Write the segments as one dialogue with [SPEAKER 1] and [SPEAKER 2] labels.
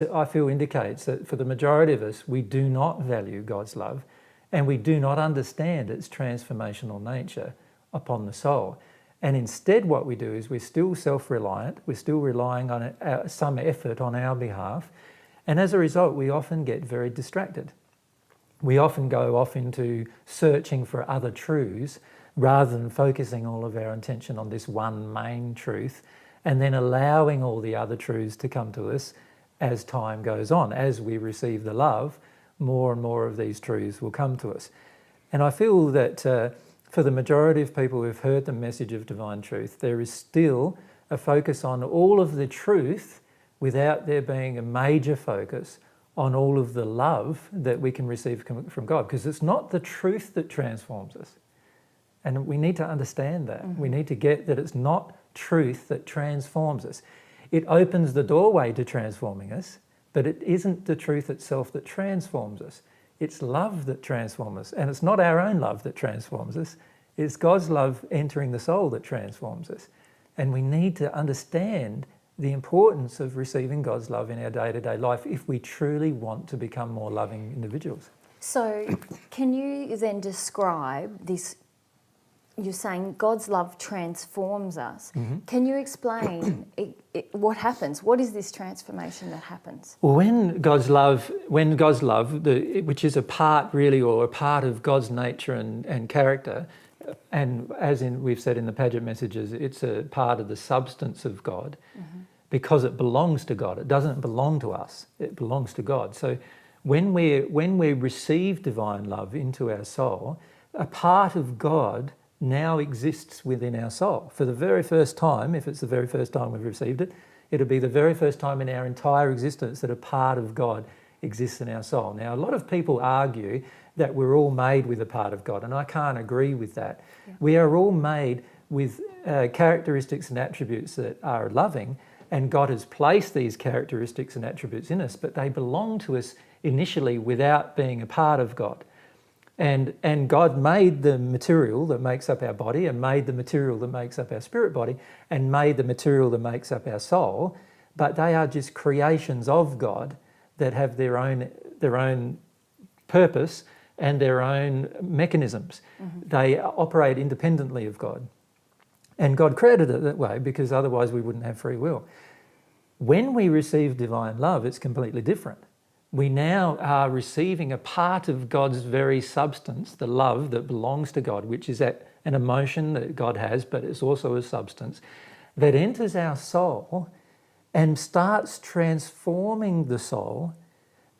[SPEAKER 1] I feel indicates that for the majority of us, we do not value God's love and we do not understand its transformational nature upon the soul. And instead what we do is we're still self-reliant, we're still relying on some effort on our behalf, and as a result we often get very distracted. We often go off into searching for other truths rather than focusing all of our attention on this one main truth and then allowing all the other truths to come to us as time goes on. As we receive the love, more and more of these truths will come to us. And I feel that for the majority of people who've heard the message of divine truth, there is still a focus on all of the truth without there being a major focus on all of the love that we can receive from God, because it's not the truth that transforms us. And we need to understand that. We need to get that it's not truth that transforms us. It opens the doorway to transforming us, but it isn't the truth itself that transforms us. It's love that transforms us. And it's not our own love that transforms us. It's God's love entering the soul that transforms us. And we need to understand the importance of receiving God's love in our day-to-day life if we truly want to become more loving individuals.
[SPEAKER 2] So can you then describe this? You're saying God's love transforms us. Can you explain what happens? What is this transformation that happens?
[SPEAKER 1] Well, when God's love, which is a part really, or a part of God's nature and character, and as we've said in the Paget messages, it's a part of the substance of God because it belongs to God. It doesn't belong to us. It belongs to God. So when we receive divine love into our soul, a part of God now exists within our soul. For the very first time, if it's the very first time we've received it, it'll be the very first time in our entire existence that a part of God exists in our soul. Now, a lot of people argue that we're all made with a part of God, and I can't agree with that. Yeah. We are all made with characteristics and attributes that are loving, and God has placed these characteristics and attributes in us, but they belong to us initially without being a part of God. And God made the material that makes up our body, and made the material that makes up our spirit body, and made the material that makes up our soul, but they are just creations of God that have their own purpose and their own mechanisms. They operate independently of God. And God created it that way because otherwise we wouldn't have free will. When we receive divine love, it's completely different. We now are receiving a part of God's very substance, the love that belongs to God, which is an emotion that God has, but it's also a substance, that enters our soul and starts transforming the soul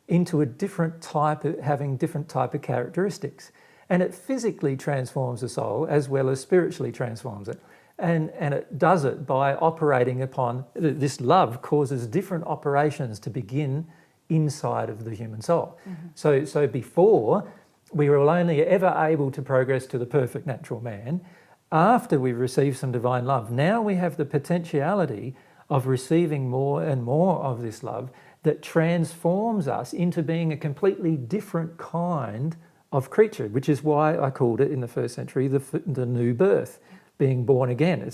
[SPEAKER 1] into a different type of, having different type of characteristics. And it physically transforms the soul as well as spiritually transforms it. And it does it by operating upon, this love causes different operations to begin inside of the human soul. So before, we were only ever able to progress to the perfect natural man after we received some divine love. Now we have the potentiality of receiving more and more of this love that transforms us into being a completely different kind of creature, which is why I called it in the first century the new birth, being born again.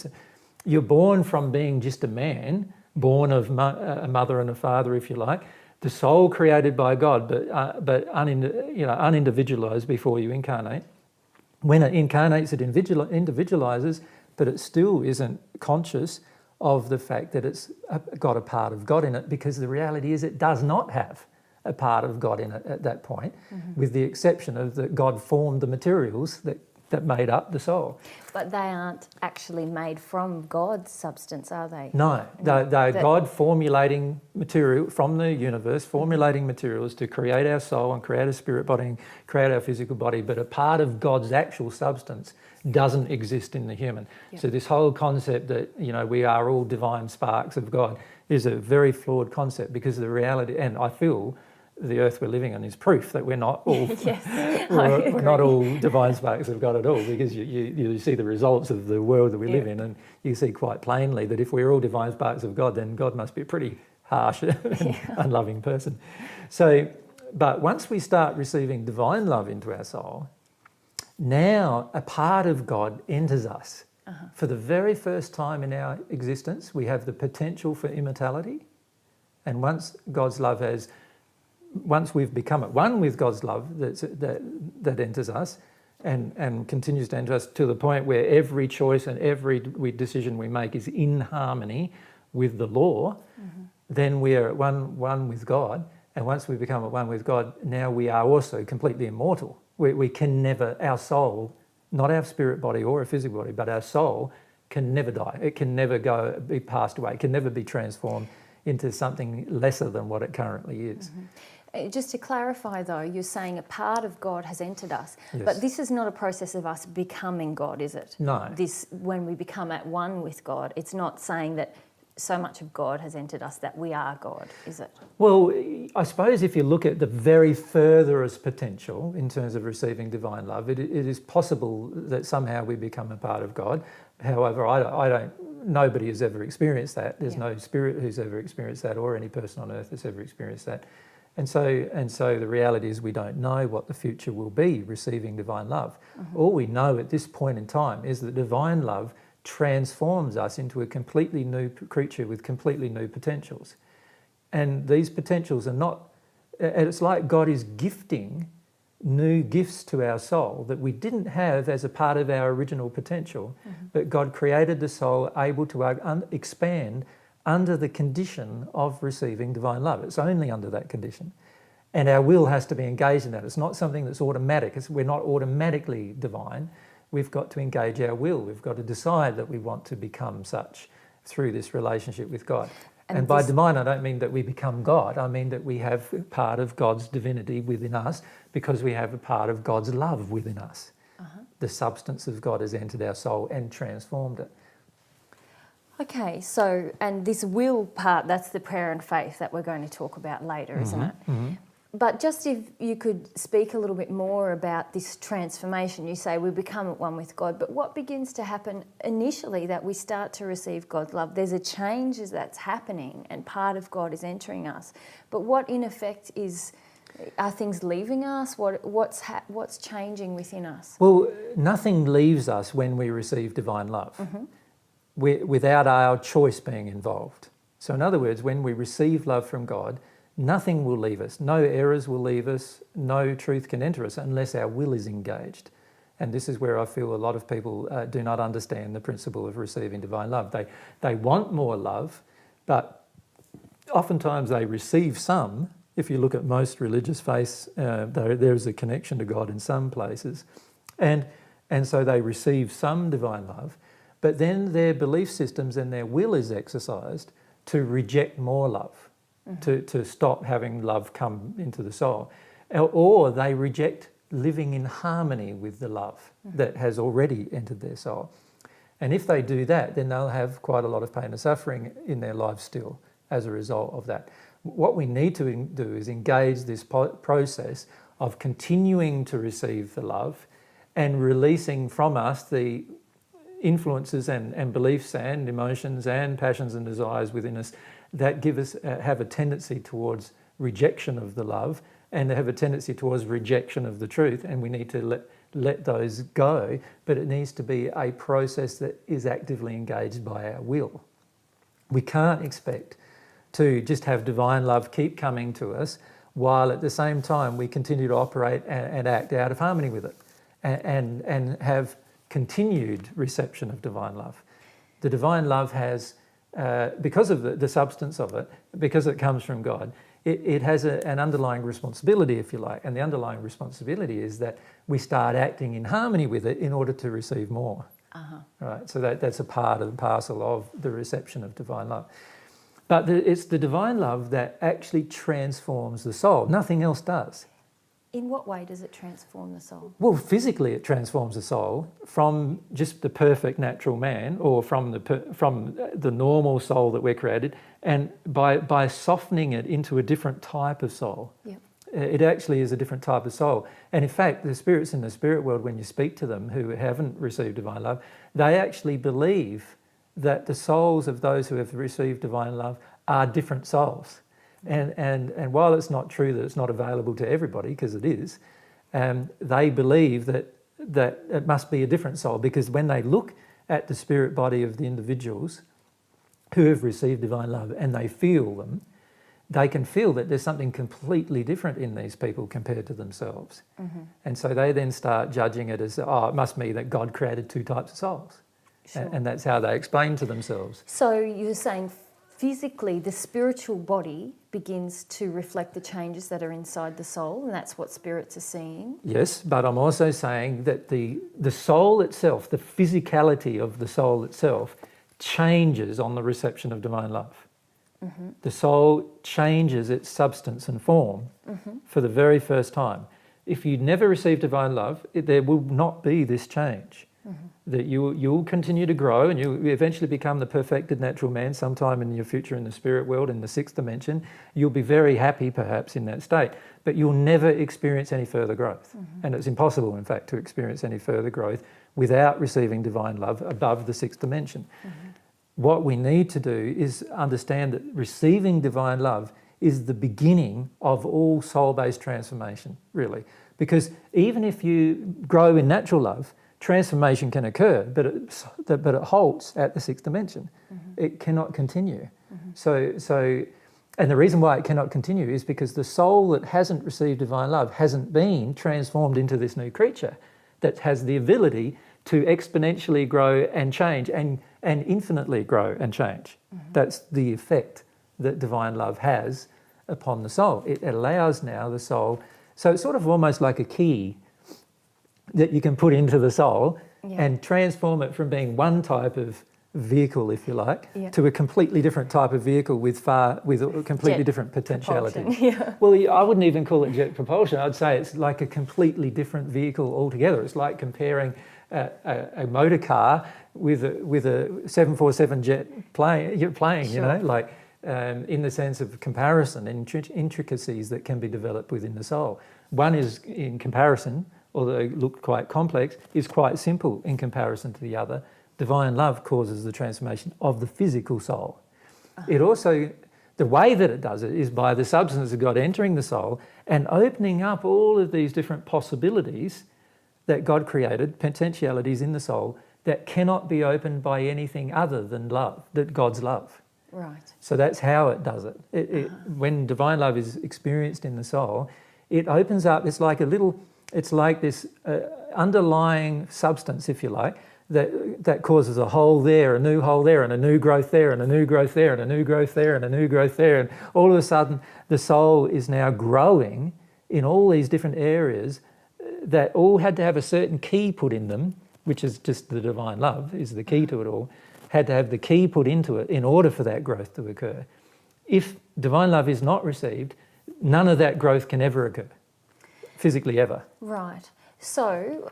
[SPEAKER 1] You're born from being just a man, born of a mother and a father, if you like, the soul created by God, but unindividualized before you incarnate. When it incarnates, it individualizes, but it still isn't conscious of the fact that it's got a part of God in it, because the reality is it does not have a part of God in it at that point, with the exception of that God formed the materials that made up the soul.
[SPEAKER 2] But they aren't actually made from God's substance, are they?
[SPEAKER 1] No, they're God formulating material from the universe, formulating materials to create our soul and create a spirit body and create our physical body, but a part of God's actual substance doesn't exist in the human. Yep. So this whole concept that, we are all divine sparks of God is a very flawed concept, because the reality, and I feel the earth we're living on is proof that we're not all we're not all divine sparks of God at all, because you see the results of the world that we live in, and you see quite plainly that if we're all divine sparks of God, then God must be a pretty harsh and unloving person. So, but once we start receiving divine love into our soul, now a part of God enters us. For the very first time in our existence, we have the potential for immortality. And once we've become at one with God's love that enters us and continues to enter us to the point where every choice and every decision we make is in harmony with the law, then we are at one with God. And once we become at one with God, now we are also completely immortal. We can never, our soul, not our spirit body or a physical body, but our soul can never die. It can never be passed away. It can never be transformed into something lesser than what it currently is.
[SPEAKER 2] Just to clarify though, you're saying a part of God has entered us,
[SPEAKER 1] Yes.
[SPEAKER 2] but this is not a process of us becoming God, is it?
[SPEAKER 1] No.
[SPEAKER 2] When we become at one with God, it's not saying that so much of God has entered us that we are God, is it?
[SPEAKER 1] Well, I suppose if you look at the very furthest potential in terms of receiving divine love, it is possible that somehow we become a part of God. However, nobody has ever experienced that. There's no spirit who's ever experienced that, or any person on earth has ever experienced that. And so the reality is we don't know what the future will be receiving divine love. All we know at this point in time is that divine love transforms us into a completely new creature with completely new potentials. And these potentials are not, it's like God is gifting new gifts to our soul that we didn't have as a part of our original potential, but God created the soul able to expand under the condition of receiving divine love. It's only under that condition. And our will has to be engaged in that. It's not something that's automatic. We're not automatically divine. We've got to engage our will. We've got to decide that we want to become such through this relationship with God. And by divine, I don't mean that we become God. I mean that we have part of God's divinity within us because we have a part of God's love within us. The substance of God has entered our soul and transformed it.
[SPEAKER 2] Okay, so, and this will part, that's the prayer and faith that we're going to talk about later, isn't it? But just if you could speak a little bit more about this transformation. You say we become at one with God, but what begins to happen initially that we start to receive God's love? There's a change that's happening and part of God is entering us. But what in effect are things leaving us? What's changing within us?
[SPEAKER 1] Well, nothing leaves us when we receive divine love without our choice being involved. So in other words, when we receive love from God, nothing will leave us. No errors will leave us. No truth can enter us unless our will is engaged. And this is where I feel a lot of people do not understand the principle of receiving divine love. They want more love, but oftentimes they receive some. If you look at most religious faiths, there's a connection to God in some places. And so they receive some divine love, but then their belief systems and their will is exercised to reject more love. To stop having love come into the soul. Or they reject living in harmony with the love that has already entered their soul. And if they do that, then they'll have quite a lot of pain and suffering in their lives still as a result of that. What we need to do is engage this process of continuing to receive the love and releasing from us the influences and beliefs and emotions and passions and desires within us that have a tendency towards rejection of the love and have a tendency towards rejection of the truth, and we need to let those go, but it needs to be a process that is actively engaged by our will. We can't expect to just have divine love keep coming to us while at the same time we continue to operate and act out of harmony with it and have continued reception of divine love. The divine love has because of the substance of it, because it comes from God, it has an underlying responsibility, if you like. And the underlying responsibility is that we start acting in harmony with it in order to receive more. Right? So that's a part and parcel of the reception of divine love. But it's the divine love that actually transforms the soul. Nothing else does.
[SPEAKER 2] In what way does it transform the soul?
[SPEAKER 1] Well, physically it transforms the soul from just the perfect natural man, or from the normal soul that we're created, and by softening it into a different type of soul.
[SPEAKER 2] Yep.
[SPEAKER 1] It actually is a different type of soul. And in fact, the spirits in the spirit world, when you speak to them who haven't received divine love, they actually believe that the souls of those who have received divine love are different souls. And while it's not true that it's not available to everybody, because it is, they believe that it must be a different soul, because when they look at the spirit body of the individuals who have received divine love and they feel them, they can feel that there's something completely different in these people compared to themselves. And so they then start judging it as, oh, it must be that God created two types of souls.
[SPEAKER 2] Sure.
[SPEAKER 1] And that's how they explain to themselves.
[SPEAKER 2] So you're saying physically the spiritual body begins to reflect the changes that are inside the soul, and that's what spirits are seeing?
[SPEAKER 1] Yes, but I'm also saying that the soul itself, the physicality of the soul itself, changes on the reception of divine love. The soul changes its substance and form for the very first time. If you never receive divine love, there will not be this change. That you'll continue to grow and you eventually become the perfected natural man sometime in your future in the spirit world, in the sixth dimension. You'll be very happy perhaps in that state, but you'll never experience any further growth. And it's impossible, in fact, to experience any further growth without receiving divine love above the sixth dimension. What we need to do is understand that receiving divine love is the beginning of all soul-based transformation, really. Because even if you grow in natural love, transformation can occur, but it halts at the sixth dimension. It cannot continue. And the reason why it cannot continue is because the soul that hasn't received divine love hasn't been transformed into this new creature that has the ability to exponentially grow and change and infinitely grow and change. That's the effect that divine love has upon the soul. It allows now the soul, so it's sort of almost like a key that you can put into the soul and transform it from being one type of vehicle, if you like, to a completely different type of vehicle with a completely different potentiality. Well, I wouldn't even call it jet propulsion. I'd say it's like a completely different vehicle altogether. It's like comparing a motor car with a 747 jet plane, you know, like in the sense of comparison and intricacies that can be developed within the soul. One is, in comparison, although look quite complex, is quite simple in comparison to the other. Divine love causes the transformation of the physical soul. It also, the way that it does it is by the substance of God entering the soul and opening up all of these different possibilities that God created, potentialities in the soul that cannot be opened by anything other than love, that God's love.
[SPEAKER 2] Right.
[SPEAKER 1] So that's how it does it. When divine love is experienced in the soul, it opens up, it's like this underlying substance, if you like, that causes a hole there, a new hole there, and a new growth there, and a new growth there, and a new growth there, and a new growth there. And all of a sudden, the soul is now growing in all these different areas that all had to have a certain key put in them, which is just the divine love, is the key to it all, had to have the key put into it in order for that growth to occur. If divine love is not received, none of that growth can ever occur, physically ever.
[SPEAKER 2] Right. So